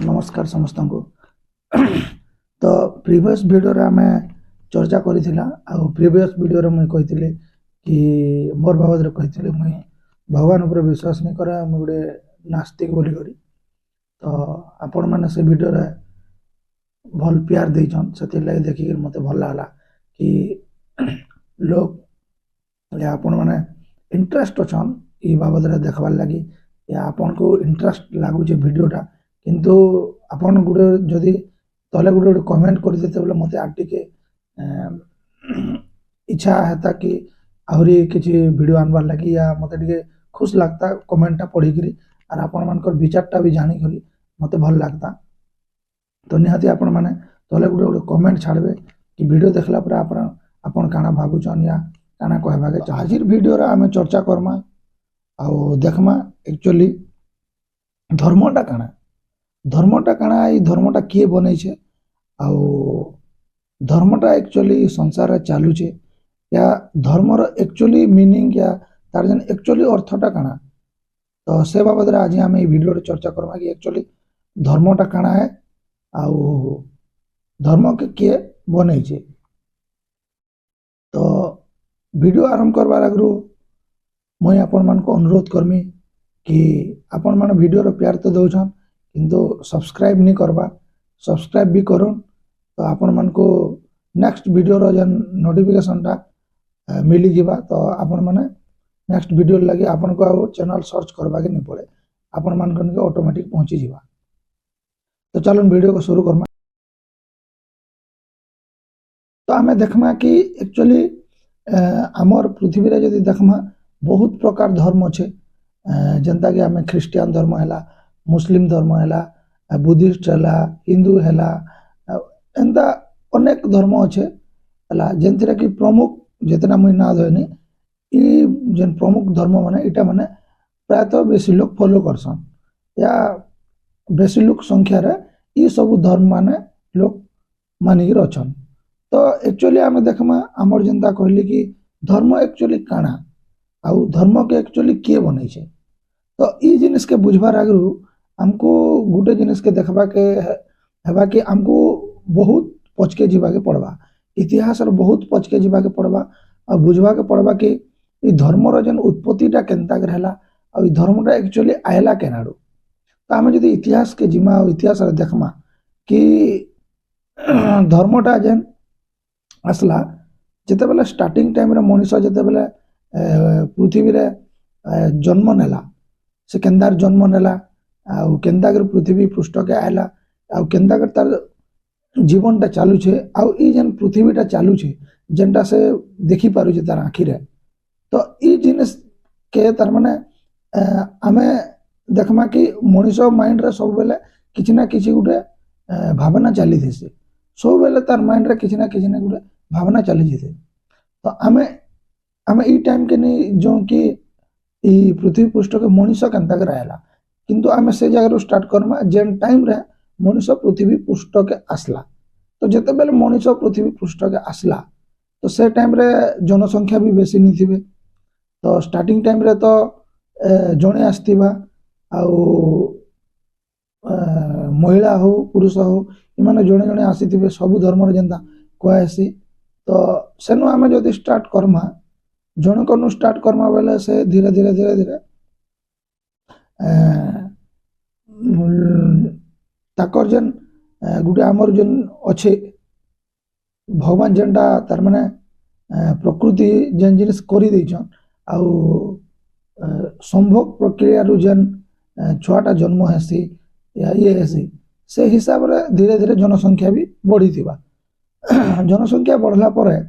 नमस्कार समस्त को। तो प्रीवियस वीडियो रे आमे चर्चा करिथिला आ प्रीवियस वीडियो रे मुई कहिथिले कि मोर बाबद रे कहिथिले मुई भगवान ऊपर विश्वास नहीं करे मुई गुडे नास्तिक बोली करी। तो आपण माने से वीडियो रे भल प्यार देइछन सेति लागि देखि के मते भल लागला कि लोग या आपण माने इंटरेस्ट अछन ई बाबद रे देखबार लागि या आपण को इंटरेस्ट लागु जे वीडियोटा किंतु आपण गुडे जदि तले गुडे गुडे कमेंट कर देते बोले मते आर टिके इच्छा हेता कि आहुरी किछि वीडियो आनबार लागि या मते टिके खुश लागता कमेंटटा पढी करी आर आपण मानकर विचारटा भी जानि करी मते भल लागता। तो निहाती आपण माने तले गुडे गुडे कमेंट छाड़बे कि वीडियो देखला पर आपण काना भाबुचन या काना कहबा के हाजिर वीडियो रा हमें चर्चा करमा आ देखमा एक्चुअली धर्मटा काना ई धर्मटा किए बनै छे आ धर्मटा एक्चुअली संसार चालू छे या धर्मर एक्चुअली मीनिंग या तार जन एक्चुअली अर्थटा काना। तो से बाबद आज आम ये वीडियो रे चर्चा करमा कि एक्चुअली धर्मटा काना है आ धर्म के किए बनै छे। तो वीडियो आरंभ करबार आगु मुई आपण मान को अनुरोध करमी कि आपण मान वीडियो रो प्यार तो दउछन किंतु सब्सक्राइब नहीं करबा सब्सक्राइब भी करो तो आपण मान को नेक्स्ट वीडियो रो जन नोटिफिकेशनटा मिली जिबा। तो आपण माने नेक्स्ट वीडियो लगे आपण को चैनल सर्च करबा के नहीं पड़े आपण मान को ऑटोमेटिक पहुंची जिबा। तो चलो वीडियो को शुरू करमा। तो आमे देखमा कि एक्चुअली आमर पृथ्वी रे जदि देखमा बहुत प्रकार धर्म अच्छे जनता कि आमे ख्रिस्टियन धर्म हैला मुस्लिम धर्म हैला बुद्धिस्ट हैला हिंदू हैला एंता अनेक धर्म अच्छे हैला जेंतिरा कि प्रमुख जेतना मुई ना धोनी ई जेन प्रमुख धर्म माने इटा माने प्रायतः बेसी लोग फॉलो करसन या बेसी लोग संख्या रे ई सब धर्म माने लोग मानिक रछन। तो एक्चुअली आमे देखमा हमर जनता कहली कि धर्म एक्चुअली काना आ धर्म के एक्चुअली किए बनै छे। तो ई जिनिस के बुझबार आगु हमको गुटे जिनिस के देखबा के हेबा कि हमको बहुत पचके जीवा के पड़बा इतिहास रो बहुत पचके जीवा के पड़बा आ बुझबा के पड़बा कि ई धर्म रो जन उत्पत्तिटा केनता के रहला आ ई धर्मटा एक्चुअली आयला केनाडू। तो आमे जदि इतिहास के जिमा इतिहास रे देखमा कि धर्मटा जन आसला जेते बेले स्टार्टिंग टाइम रे मनुष्य जेते बेले पृथ्वी रे जन्म नेला से केंदार जन्म नेला आ केंदा कर पृथ्वी पृष्ठ के आयला आ केंदा कर तार जीवनटा चालू छे आ ई जन पृथ्वीटा चालू छे जेनटा से देखि पारु जे तार आखि रे। तो ई जिनिस के तार माने आमे देखमा कि मनुष्य माइंड रे सब बेले किछि ना किछि गुटे भावना चाली थेसे सब बेले तार माइंड रे किछि ना गुटे भावना चाली जेते। तो आमे ई टाइम के नहीं जो कि ई पृथ्वी पृष्ठ के मनुष्य केनता के रहला किंतु आमे से जगह स्टार्ट करमा जेन टाइम रे मनुष्य पृथ्वी पृष्ठ के आसला। तो जेते बेले मनुष्य पृथ्वी पृष्ठ के आसला तो से टाइम रे जनसंख्या भी बेसी नहीं थिबे। तो स्टार्टिंग टाइम रे तो जणे आस्तिबा आ महिला हो पुरुष हो इमाने जणे जणे आसीथिबे सब धर्म रे जेंता कहसी। तो सेनु आमे जदि स्टार्ट करमा जनक नु स्टार्ट करमा बेले से धीरे धीरे धीरे धीरे ताकर जेन गुटे आमर जेन अच्छे भगवान जेनटा तार माने प्रकृति जेन जिनिस करि दैछन आ संभोग प्रक्रिया रु जेन छुआटा जन्म हेसी या ये हेसी से हिसाब रे धीरे धीरे जनसंख्या भी बढ़ी थिबा। जनसंख्या बढ़ला परे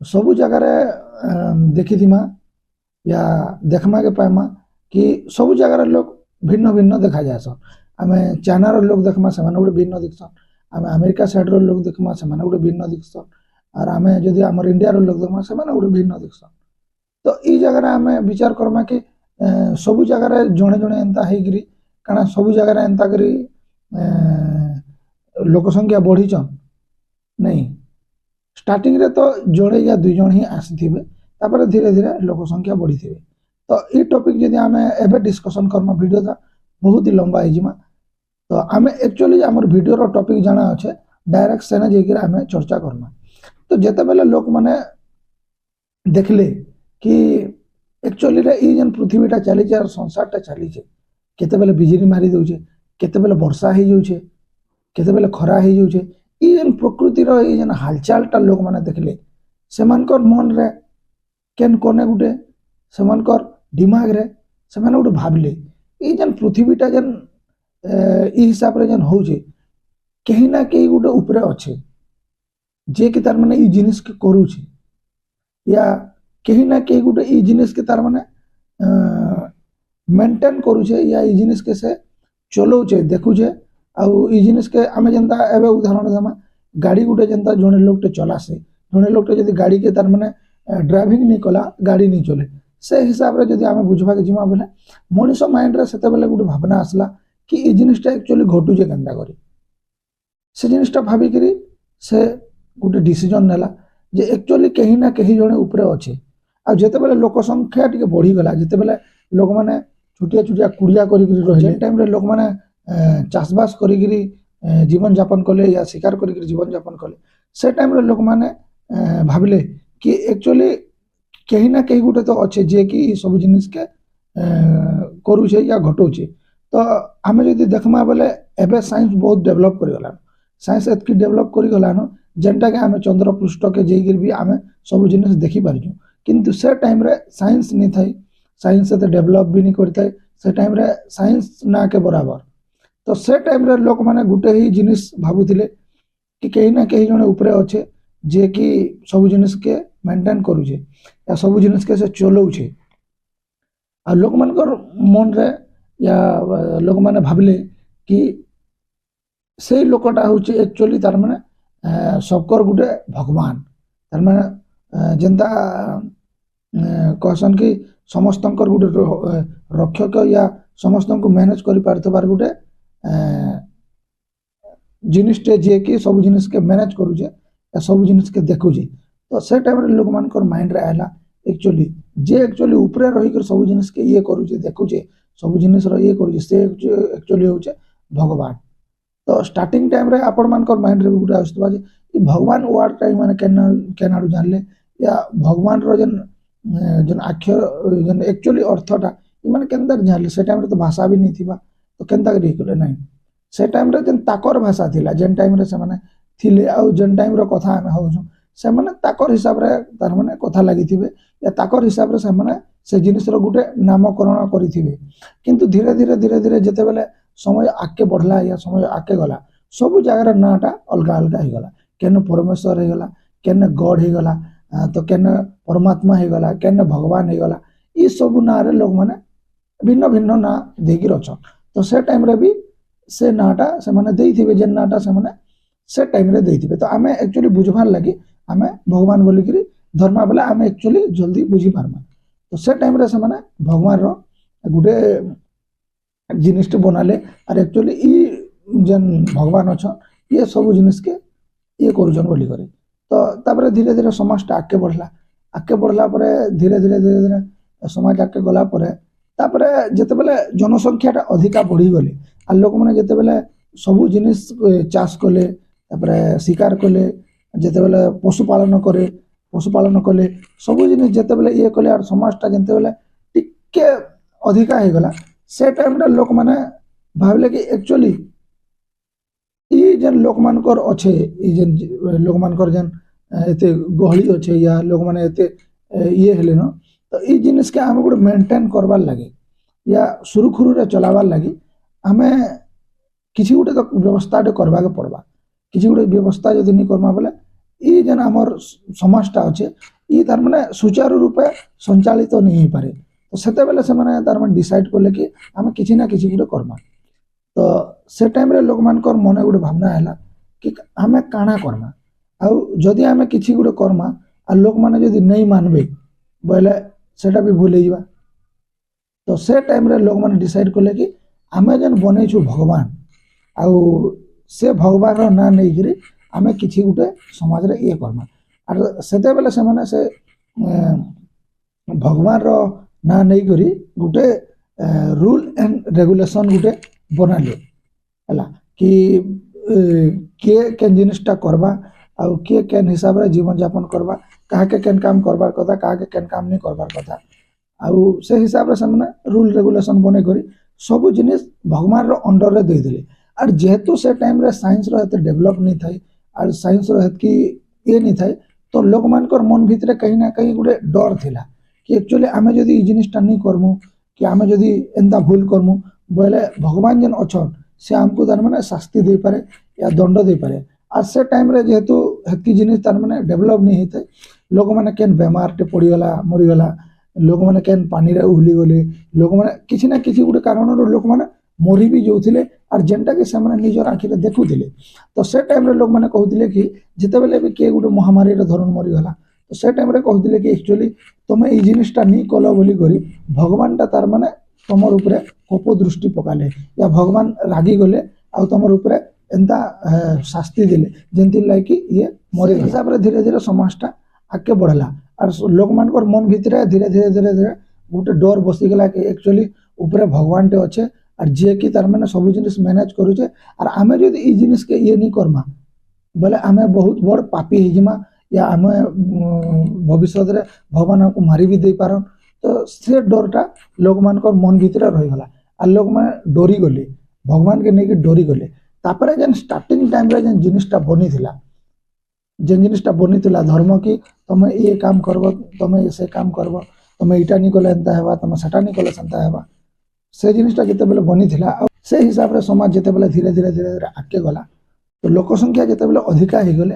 सबु जगह रे देखिथिमा या देखमा के पाइमा कि सबु जगह रे लोग भिन्न भिन्न देखा जासन। आमे चाइना रो लोग देखमा से माने गुटे भिन्न दिखसन आमे अमेरिका साइड रो लोग देखमा से माने गुटे भिन्न दिखसन और आमे जदि हमर इंडिया रो लोग देखमा से माने गुटे भिन्न दिखसन। तो ई जगह रे आमे विचार करमा कि सबु जगह रे जणे जणे एंता हेगिरी काना सबु जगह रे एंता करी लोक संख्या बढ़ीचन नहीं स्टार्टिंग रे तो जोड़े या दुई जण ही आसीथिबे तापर धीरे धीरे लोक संख्या बढ़ीथिबे। तो ई टॉपिक जदि आमे एबे डिस्कशन करमा वीडियो दा बहुत ही लंबा है जिमा तो आम एक्चुअली आम भिडर टॉपिक जाना अच्छे डायरेक्ट सेने जाकर आम चर्चा करमा। तो जिते बेले लोक मैंने देखले कि एक्चुअली जेन पृथ्वीटा चली संसारटा चली केते बेले बिजली मारी दौचे केते बेले वर्षा हो जाऊे केते बेले खरा हो जाऊे जेन प्रकृतिर जेन हालचालटा लोक मैंने देखले से मन रे केन कोने गुटे से दिमाग रे से गोटे भाविले जेन पृथ्वीटा जेन हिसाब रे जेन होचे कहीं ना कहीं गोटे उपरे अच्छे जे कि तार माने जिनिस के करूचे या कहीं ना कहीं गोटे जिनिस के तार माने मेंटेन करूचे या जिनिस के से चलाऊे देखुचे आउ जिनिस के आम जनता एवं उदाहरण देमा गाड़ी गोटे जनता जड़े लोगटे चलासे जड़े लोगटे जब गाड़ी के तार माने ड्राइविंग नहीं कला गाड़ी नहीं चले से हिसाब रे जदि आम बुझवा के जिमा बोले मनीष माइंड रे सेते बेले गोटे भावना आसला कि ये जिनिसटा एक्चुअली घटुचे केनता करी से जिनिसटा भाविकी से गोटे डिसीजन नेला जे एक्चुअली कहीं ना कहीं जड़े उपरे अच्छे आ जिते बेले लोक संख्या टी बढ़ीगला जिते बेले लोक मैंने छुटिया छुटिया कुड़िया कर टाइम रे लोक मैंने चाषबास करी जीवन यापन कले या शिकार कर जीवन यापन कले से टाइम रे लोक मैंने भाविले कि एक्चुअली कहीं ना कहीं गोटे तो अच्छे जे कि सब जिनिस के करूचे या घटोचे। तो आम जब देखमा बेले एबे साइंस बहुत डेवलप कर साइंस एतकी डेवलप कर जेनटा कि आम चंद्र पृष्ठ के जाकर भी आम सब जिनिस देखी पार्छू किंतु से टाइम रे साइंस नहीं थाई साइंस एते डेवलप भी नहीं करता से टाइम रे साइंस ना के बराबर। तो से टाइम रे लोक माने गुटे ही जिनिस भाबुथिले कि कहीं ना कहीं जने उपरे अच्छे जे कि सब जिनिस के मेंटेन करूचे या सब जिनिस के से चलाऊे आ लोक मानकर मन रे या लोक माने भाबले कि से लोकटा होचे एक्चुअली तार माने सबकर गुटे भगवान तार माने जेंता कहसन कि समस्तंकर गुटे रक्षक या समस्त को मैनेज कर पारथबार गुटे जिनिसटे जे कि सब जिनिस के मैनेज करूचे या सब जिनिस के देखुचे। तो से टाइम रे लोक मानकर माइंड रे आला एक्चुअली जे एक्चुअली ऊपरे रही कर सब जिनिस के ये करूचे देखुचे सब जिनिस रो ये करूचे से एक्चुअली होचे भगवान। तो स्टार्टिंग टाइम रे आपण मानकर माइंड रे गुटे आस्तबा जे भगवान वर्ड टाइम माने केन आडू जानले या भगवान रो जन अक्षर जन एक्चुअली अर्थटा माने केनता जानले से टाइम रे तो भाषा भी नहीं थिबा तो केनता करी कले नहीं से टाइम रे जन ताकर भाषा थिला जेन टाइम रे से माने थिले आ जेन टाइम रो कथा हम होजु से माने ताकर हिसाब रे तार माने कथा लागि थिबे या ताकर हिसाब रे से माने से जिनिस रो गुटे नामकरण करी थिबे किंतु धीरे धीरे धीरे धीरे जते बेले समय आगे बढ़ला या समय आगे गला सब जगार नाटा अलग अलग हो गला केन परमेश्वर हो गला केन गॉड हो गला तो केन परमात्मा हो गला केन भगवान हो गला ये सब ना रे लोग माने भिन्न भिन्न ना देकी रचन। तो से टाइम रे भी से नाटा से माने देई थिबे जेन नाटा से माने से टाइम रे देई थिबे। तो आमे एक्चुअली बुझबार लागि आमे भगवान बोली करी धर्मा बेला आमे एक्चुअली जल्दी बुझी पारमा। तो से टाइम रे से माने भगवान रो गुटे जिनिस बनाले और एक्चुअली जेन भगवान अच्छा ये सब जिनिस के ये करुचन बोली करे। तो तापर धीरे धीरे समाजटा आगे बढ़ला परे धीरे धीरे धीरे धीरे समाज आगे गला परे तापर जेते बेले जनसंख्याटा अधिका बढ़ी गले आ लोक माने जेते बेले सब जिनिस चाष कले तापर शिकार कले जेते बेले पशुपालन कले सब जिनिस जेते बेले ये कले और समाजटा जेते बेले टिके अधिका हो गला से टाइम रे लोक माने भाबले कि एक्चुअली ई जेन लोक मानकर अच्छे ई जेन लोक मानकर जेन एते गहली अच्छे या लोक माने एते ये हेले न तो ई जिनिस के आमे गुड मेंटेन करबार लागि या सुरुखुरु रे चलाबार लागि आमे किछि गुटे तो व्यवस्था करबा के पड़बा किछि गुटे व्यवस्था जदि नहीं करमा बोले ई जेन हमर समाजटा अच्छे ई तार माने सुचारू रूपे संचालित तो नहीं पारे। तो सेते बेले से माने तार माने डिसाइड करले कि आमे किछि ना किछि गुटे करबा। तो से टाइम रे लोक मानकर मने गुटे भावना हैला कि आमे काना करबा आउ जदि आमे किछि गुटे करबा आ लोक माने जदि नहीं मानबे बोले सेटा भी भूल जाइबा। तो से टाइम रे लोक माने डिसाइड करले कि आमे जेन बनेछु भगवान आउ से भगवान रो ना नहीं गिरी आमे किछि गुटे समाज रे ये करबा और सेते बेले से माने से भगवान रो ना नहीं करी गुटे रूल एंड रेगुलेशन गुटे बनाले है कि किए केन जिनिसटा करवा आउ किए केन हिसाब रे जीवन यापन करवा काके केन काम करबार कथा काके केन काम नहीं करबार कथा आउ से हिसाब रे से रूल रेगुलेशन बने करी सब जिनिस भगवान रो अंडर रे दे देले और जेहेतु से टाइम रे साइंस रो एते डेवलप नहीं थाई और साइंस रो की ये नहीं थाई तो लोक मानकर मन भितरे कहीं ना कहीं गोटे डर थिला कि एक्चुअली आमे जदी ई जिनिसटा नहीं करमु कि आमे जदी एंता भूल करमु बोले भगवान जन अछन से हमको तार माने शास्ति दे पारे या दंड दे पारे और से टाइम रे जेहेतु हेतकी जिनिस तार माने डेवलप नहीं हेते लोक माने केन बेमार टे पड़ी गला मरी गला लोक माने केन पानी रे उहली गले लोक माने किछि ना किछि गुटे कारण रो लोक माने मरी भी जाउथिले और जेनटा कि से माने निजर आखि रे देखुथिले तो से टाइम रे लोक माने कहउथिले कि जेते बेले भी के गुटे महामारी रे धरन मरी गला तो से टाइम रे कहउथिले कि एक्चुअली तुम ई जिनिसटा नहीं कलो बोली करी भगवान टा तार माने तमर ऊपर कोप दृष्टि पकाले या भगवान रागी गले आ तमर ऊपर एंता शास्ति देले जेंति लाइक ये मरे हिसाब रे धीरे धीरे समाजटा आगे बढ़ला और लोक मानकर मन भितरे धीरे धीरे धीरे धीरे गोटे डर बसी गला कि एक्चुअली ऊपर भगवान टे अच्छे और जे कि तार माने सब जिनिस मैनेज करूचे और आमे जदी ई जिनिस के ये नहीं करमा बोले आमे बहुत बड़ पापी हिजमा या आमे भविष्य रे भगवान को मारी भी दे पारन तो से डरटा लोक मानकर मन भितरे रही गला और लोक माने डरी गले भगवान के नहीं डरी गले तापरे जेन स्टार्टिंग टाइम रे जेन जिनिसटा बनी थिला जेन जिनिसटा बनी थिला धर्म की तुम ये काम करबो तुम से काम करबो तुम इटा नहीं कले एंता हेबा तुम सेटा नहीं कले सेंता हेबा से जिनिसटा जेते बेले बनी थिला से हिसाब रे समाज जेते बेले धीरे धीरे धीरे धीरे आगे गला तो लोक संख्या जेते बेले अधिका हो गले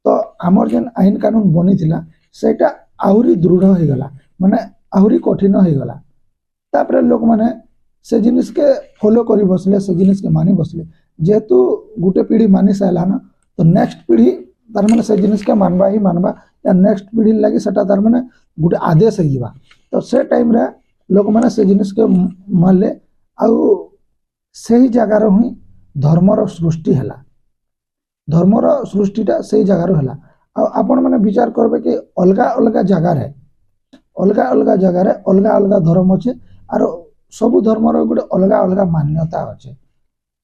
तो आमर जेन आईन कानून बनी थिला सेटा आहुरी दृढ़ हो गला माने आहुरी कठिन हो गला तापरे लोक माने से जिनिस के फॉलो करी बसले से जिनिस के मानी बसले जेहेतु गोटे पीढ़ी मानी साइला ना तो नेक्स्ट पीढ़ी तार माने से जिनिस के मानबा ही मानबा या नेक्स्ट पीढ़ी लगी सेटा तार माने गोटे आदेश हो जिवा तो से टाइम रे लोक माने से जिनिस के मानले आउ सही जगह रो ही धर्मर सृष्टि हला धर्मर सृष्टिटा सही जगह रो हला आ आपण माने विचार करबे कि अलगा अलगा जगह रे अलगा अलगा जगह रे अलगा अलगा धर्म अच्छे और सब धर्मर गोटे अलगा अलगा मान्यता अच्छे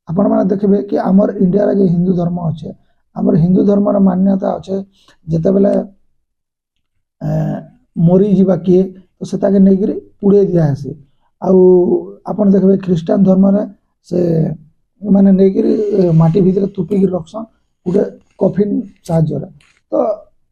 आपण माने देखबे कि आमर इंडिया रे जे हिंदू धर्म अच्छे आमर हिंदू धर्मर मान्यता अच्छे जेते बेले मरी जीवा किए तो सेता के नेगिरी पुड़े दिया हेसी आउ आपण देखबे ख्रिस्टान धर्म रे से माने नेगिरी माटी भीतर तुपी के रखसन गोटे कफिन साहाଯ୍ୟ रे तो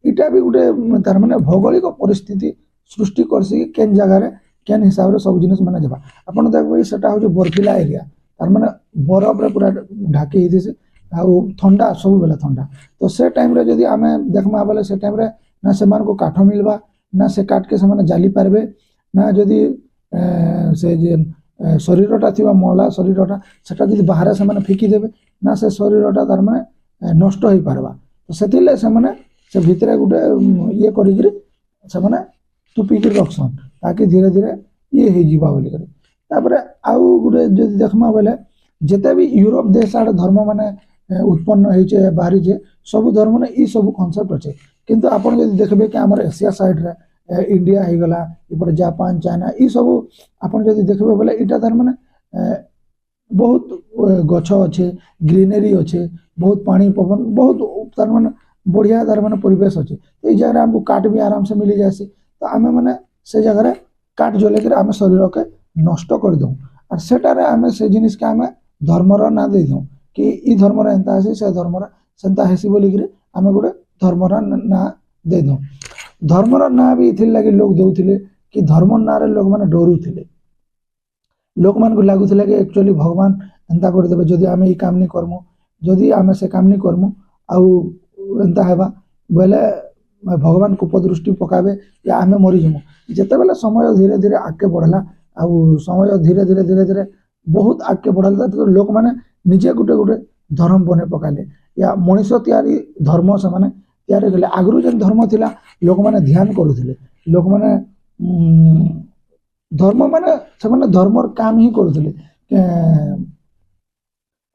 इटा भी गोटे तार माने भौगोलिक परिस्थिति सृष्टि करसी केन जगह रे केन हिसाब रे सब जिनिस माने जबा आपण देखबे सेटा हो बर्फिला एरिया तार माने बरफ रे पूरा ढाकी हिदिसे आउ ठंडा सब बेला ठंडा तो से टाइम रे जदी आमे देखमा बेले से टाइम रे ना से मान को काठ मिलबा ना से काट के से जाली पारबे ना जदी से जे शरीरटा थिबा मोला शरीरटा सेटा जदी बाहर से माने फेकी देबे ना से शरीरटा तार माने नष्ट होई पारबा तो सेतिले से माने से भितरे गुटे ये करी गिरी से माने तुपी के रखसन ताकि धीरे धीरे ये हे जीवा बोली करे तापरे आउ गुटे जदी देखमा बेले जेते भी यूरोप देश आड़ धर्म माने उत्पन्न होइचे बाहरी जे सब धर्म ने ई सब कांसेप्ट अछि किंतु आपण जदी देखबे कि हमर एशिया साइड रे इंडिया हो गला इपर जापान चाइना ई सब आपण जदी देखबे बोले इटा तार माने बहुत गछ अच्छे ग्रीनरी अच्छे बहुत पानी पवन बहुत तार माने बढ़िया तार माने परिवेश अच्छे तो ई जगह हमको काट भी आराम से मिल जासी तो आमे माने से जगह रे काट जले के आमे शरीर के नष्ट कर दऊ और सेटारे आमे से जिनिस के आमे धर्मर ना दे दऊ कि ई धर्मर एंता हेसी से धर्मर सेंता हेसी बोली कि आमे गोटे धर्मर ना दे दऊ धर्मर ना भी इथिर लगे लोग देउथिले कि धर्म ना रे लोग माने डरुथिले लोक मान को लागुथिले कि एक्चुअली भगवान एंता कर देबे जदी आमे ई काम नहीं करमु जदी आमे से काम नहीं करमु आउ एंता हेबा बोले भगवान को दृष्टि पकाबे या आमे मरी जमु जेते बेले समय धीरे धीरे आगे बढ़ला आउ समय धीरे धीरे धीरे धीरे बहुत आगे बढ़ला तो लोक माने निजे गुटे गुटे धर्म बने पकाले या मनीष तैयारी धर्म से माने तैयारी गले आगु जेन धर्म थिला लोक माने ध्यान करूथिले लोक माने धर्म माने से माने धर्मर काम ही करूथिले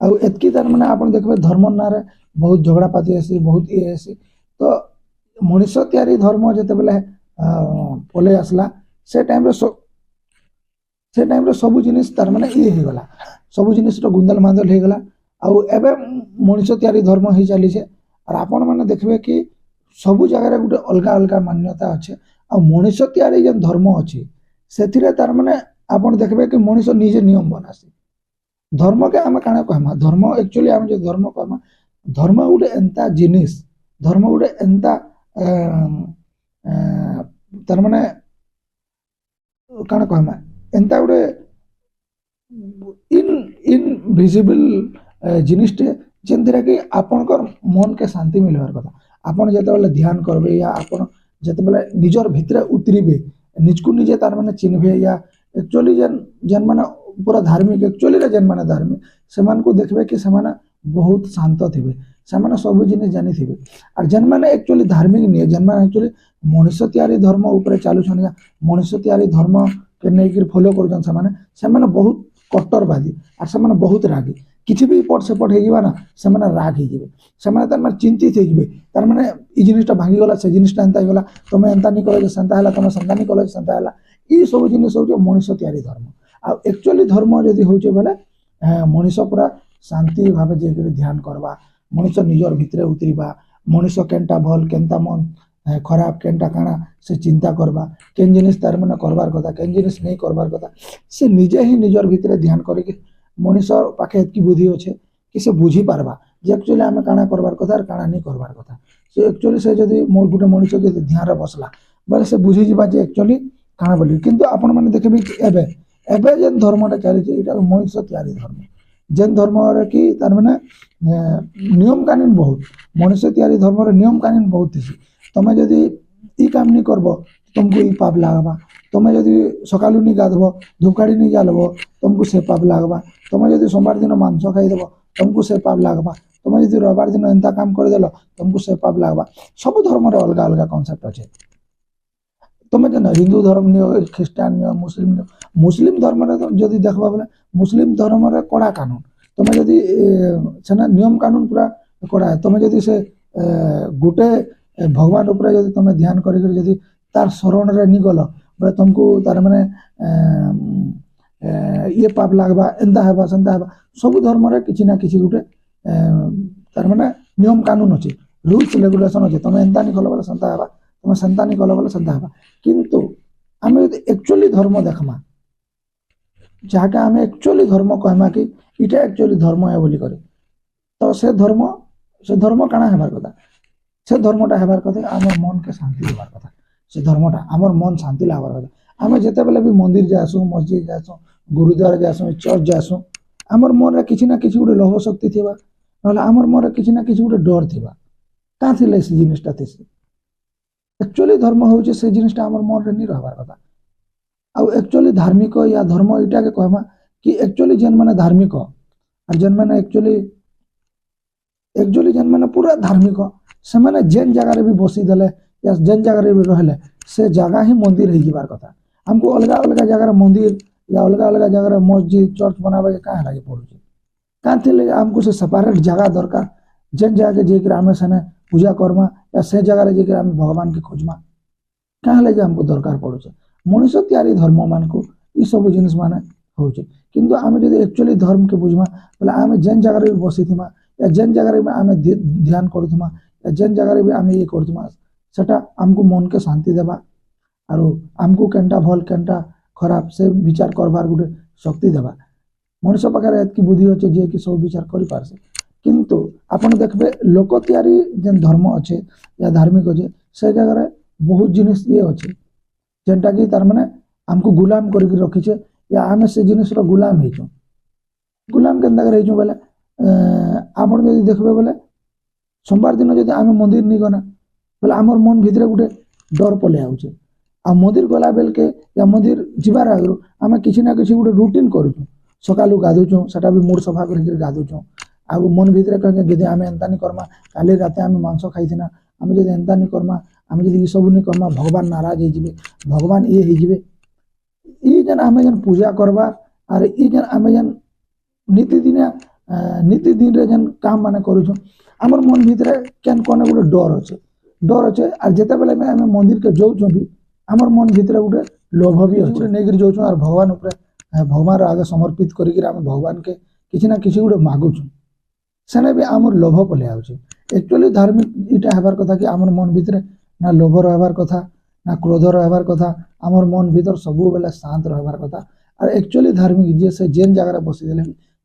आउ एतकी तार माने आपण देखबे धर्म नारे बहुत झगड़ा पाती आसी बहुत ये आसी तो मनीष तैयारी धर्म जेते बेले पले आसला से टाइम रे सब जिनिस तार माने ये हो गला सब जिनिस रो गुंदल मांदल हो गला आउ एबे मनुष्य तैयारी धर्म ही चली और आपण मैंने देखबे कि सबु जगह गोटे अलग अलग मान्यता अच्छे आ मनुष्य तैयारी जेन धर्म अच्छी से तार माने आपण देखबे कि मनुष्य निजे नियम बनासी धर्म के आम काना कहमा धर्म एक्चुअली आम जो धर्म कहमा धर्म गोटे एंता जिनिस धर्म गोटे एंता तार माने काना कहमा एंता गोटे इनविजिबल जिनिसटे जेनथिरा कि आपणकर मन के शांति मिलवार कथा आपण जेतेबेले ध्यान करबे या आपण जेतेबेले निजर भितरे उतरिबे निजकु निजे तार माने चिन्हबे या एक्चुअली जेन जेन माने पूरा धार्मिक एक्चुअली रे जेन माने धार्मिक सेमान को देखबे कि सेमाने बहुत शांत थिबे सेमाने सब जिनिस जानि थिबे और जेन माने एक्चुअली धार्मिक नहीं जेन माने एक्चुअली मनुष्य तैयारी धर्म ऊपर चालुछन या मनुष्य तैयारी धर्म के नेकिर फॉलो करजन सेमाने बहुत कट्टरवादी और सेमाने बहुत रागी किसी भी इपट सेपट हो ना राग हो तार चिंतित हो तार माने ई जिनिसटा भांगीगला से जिनिसटा एंता होगा तुम एंता नहीं कल सेंता है तुम सेंता नहीं कल सेंता है ये सब जिनिस हूँ मनुष्य तैयारी धर्म आ एक्चुअली धर्म जदि हूँ बोले मनुष्य पूरा शांति भाव जाकर ध्यान करवा मनुष्य निजर भितरे उतरवा मनुष्य केनटा भल केनता मन खराब केनटा काना से चिंता करवा केन जिनिस तार माने करबार कथा केन जिनिस नहीं करबार कथा से निजे ही निजर भितरे ध्यान करके मनुष्य पाखे एतकी बुद्धि अच्छे कि से बुझी पारबा जे एक्चुअली आम काना करबार कथा और काना नहीं करबार कथा से एक्चुअली से जदि मोर गुटे मनुष्य जदि ध्यान रे बसला बोले से बुझी जीवा जे एक्चुअली काना बोली किंतु आपण माने देखबे कि एबे एबे जेन धर्मटा चली छै इटा मनुष्य तैयारी धर्म जेन धर्म रे कि तार माने नियम कानून बहुत मनुष्य तैयारी धर्म रे नियम कानून बहुत थी तमे जदि ई काम नहीं करबो तुमको ई पाप लागबा तुम जदि सकालू नहीं गाधब धूपकाड़ी नहीं जालब तुमको से पाप लागबा तुम जदि सोमवार दिन मांस खाईदेव तुमको से पाप लागबा तुम जदि रविवार दिन एंता काम करदेल तुमको से पाप लागबा सब धर्म रे अलग अलग कॉन्सेप्ट अच्छे तुम जन हिंदू धर्म नियो ख्रीस्टान नियो मुस्लिम धर्म रे जदि देखबा बोले मुस्लिम धर्म रे कड़ा कानून तुम जदि सेना नियम कानून पूरा कड़ा है तुम जदि से गोटे भगवान ऊपर जदि तुम ध्यान करिक जदि तार शरण रे नहीं गल बोले तुमको तार माने ये पाप लागबा एंता हेबा सेंता हेबा सब धर्म रे किछि ना किछि गुटे तार माने नियम कानून अछि रूल्स रेगुलेशन अछि तुम एंता नहीं कल बोले सेंता हेबा तुम सेंता नहीं कल बोले सेंता हेबा किंतु आमे एक्चुअली धर्म देखमा जहाँके आमे एक्चुअली धर्म कहमा कि इटा एक्चुअली धर्म है बोली करे तो से धर्म काना हेबार कथा से धर्मटा हेबार कथा आमर मन के शांति देबार कथा से धर्मटा आमर मन शांति लाबार कथा आमे जेते बेले भी मंदिर जासु मस्जिद जासु गुरुद्वारा जासु चर्च जासु आमर मन रे किछि ना किछि गुटे लोभ शक्ति थिबा नले आमर मन रे किछि ना किछि गुटे डर थिबा का थिले से जिनिसटा थिसे एक्चुअली धर्म होचे से जिनिसटा आमर मन रे नि रहबार कथा आ एक्चुअली धार्मिक या धर्म इटा के कहमा कि एक्चुअली जेन माने धार्मिक और जेन माने एक्चुअली जेन माने पूरा धार्मिक से माने जेन जगह रे भी बसी देले या जेन जगह रे भी रहले से जगह ही मंदिर है जीवार कथा हमको अलग अलग जगह रे मंदिर या अलग अलग जगह रे मस्जिद चर्च बनावे का लागे पड़ुचे का थिले हमको से सेपरेट जगह दरकार जेन जगह के जेकर आमे सने पूजा करमा या से जगह रे जेकर आमे भगवान के खोजमा का लागे हमको दरकार पड़ुचे मनुष्य तैयारी धर्म मान को ई सब जिनिस माने होचे किंतु आमे जदि एक्चुअली धर्म के बुझमा बोले आमे जेन जगह रे बसिथिमा या जेन जगह रे आमे ध्यान करथुमा या जेन जगह रे आमे ये करथुमा सेटा हमको मन के शांति देबा आरो हमको केनटा भल केनटा खराब से विचार करबार गुटे शक्ति देबा मनुष्य पाखरे एतकी बुद्धि होचे जे कि सब विचार करि पारसे किंतु आपण देखबे लोक तैयारी जेन धर्म अच्छे या धार्मिक अच्छे से जगह रे बहुत जिनिस ये अच्छे जेनटा कि तार माने हमको गुलाम करके रखिछे या आमे से जिनिस रो गुलाम हेचो गुलाम केनता करे हेचो बोले आपण जदि देखबे बोले सोमवार दिन जदि आमे मंदिर नहीं गना बोले आमर मन भितरे गुटे डर पले आउचे आ मंदिर गला बेल के या मंदिर जीवार आगरो आमे किछि ना किछि गुटे रूटीन करूछु सकालु गाधुछु सेटा भी मूड सफा करके गाधुछु आ मन भितरे कहे जदि आमे एंता नहीं करमा काली राते आमे मांस खाइथिना आमे जदि एंता नहीं करमा आमे जदि ई सब नहीं करमा भगवान नाराज हे जिवे भगवान ये हे जिवे ई जन आमे जन पूजा करबा आर ई जन आमे जन नीति दिन रे जन काम माने करूछु हमर मन भितरे केन कोने गुटे डर अच्छे और जेते बेले में आमे मंदिर के जाउछु भी हमर मन भितरे गुटे लोभ भी अच्छे नेगिर जाउछु और भगवान ऊपर भगवान आगे समर्पित करिक आमे भगवान के किछि ना किछि गुटे मागुछु सेने भी आमर लोभ पलि आउछि एक्चुअली धार्मिक इटा हेबार कथा कि आमर मन भितर ना लोभ रहबार कथा ना क्रोध रहबार कथा आमर मन भीतर सबु बेले शांत रहबार कथा और एक्चुअली धार्मिक जे से जेन जगह बसी देले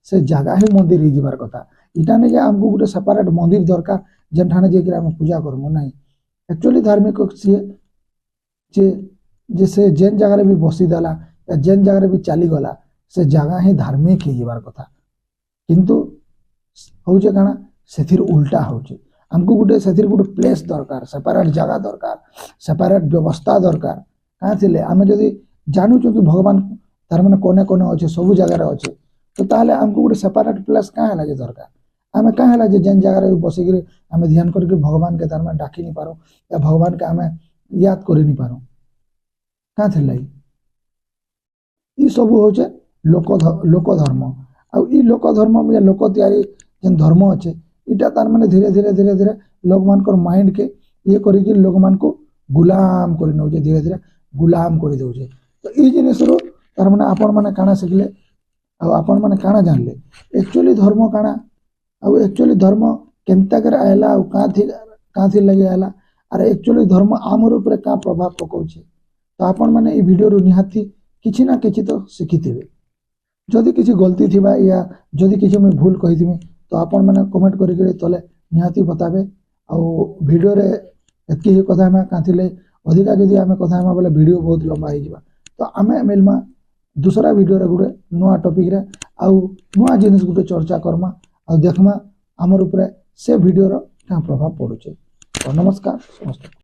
से जगह ही मंदिर ही जिबार कथा इटा नहीं जे हमको गोटे सेपरेट मंदिर दरकार जेन ठाने जे हम पूजा करमु नहीं एक्चुअली धार्मिक सी जे से जेन जगह भी बसी देला या जेन जगह भी चली गला से जगह ही धार्मिक ही जिबार कथा किंतु होचे काना सेथिर उल्टा होचे हमको गोटे सेथिर गोटे प्लेस दरकार सेपरेट जगह दरकार सेपरेट व्यवस्था दरकार कहाँ थिले आमे जदि जानू कि भगवान तार माने कोने कोने अच्छे सब जगह अच्छे तो ताहले हमको गोटे सेपरेट प्लेस कहाँ है दरकार आमे कहाँ है जेन जगह बसिक आम ध्यान करके भगवान के तार माने डाकी नहीं पारो या भगवान के आम याद कर नहीं पारो कहाँ थिले ई सब होचे लोक धर्म आ लोक धर्म या लोक तैयारी जेन धर्म अच्छे इटा तार माने धीरे धीरे धीरे धीरे लोक मानकर माइंड के ये करिक लोक मान को गुलाम कर नौचे धीरे धीरे गुलाम कर दौचे तो ये जिनिस तार माने आपण माने काना शिखले आपण माने काना जानले एक्चुअली धर्म काना एक्चुअली धर्म केनता कर आयला कहाँ थी लगे आयला और एक्चुअली धर्म आमर ऊपर क्या प्रभाव पकाउछे तो आपण माने ई वीडियो रु निहाती किछि ना किछि तो शिखिथिबे जदि किछि गलती थिबा या जदि किछि मैं भूल कहिथिबे तो आपण माने कमेंट करिक तले निहाती बताबे आ वीडियो रे एतकी ही कथा में काथिले अधिका जदि आमे कथा में बोले वीडियो बहुत लंबा हो जिबा तो आमे मिलमा दूसरा वीडियो रे गुटे नुआ टॉपिक रे आ नुआ जिनिस गुटे चर्चा करमा आ देखमा हमर ऊपर से वीडियो रो क्या प्रभाव पड़ुचे तो नमस्कार समस्त।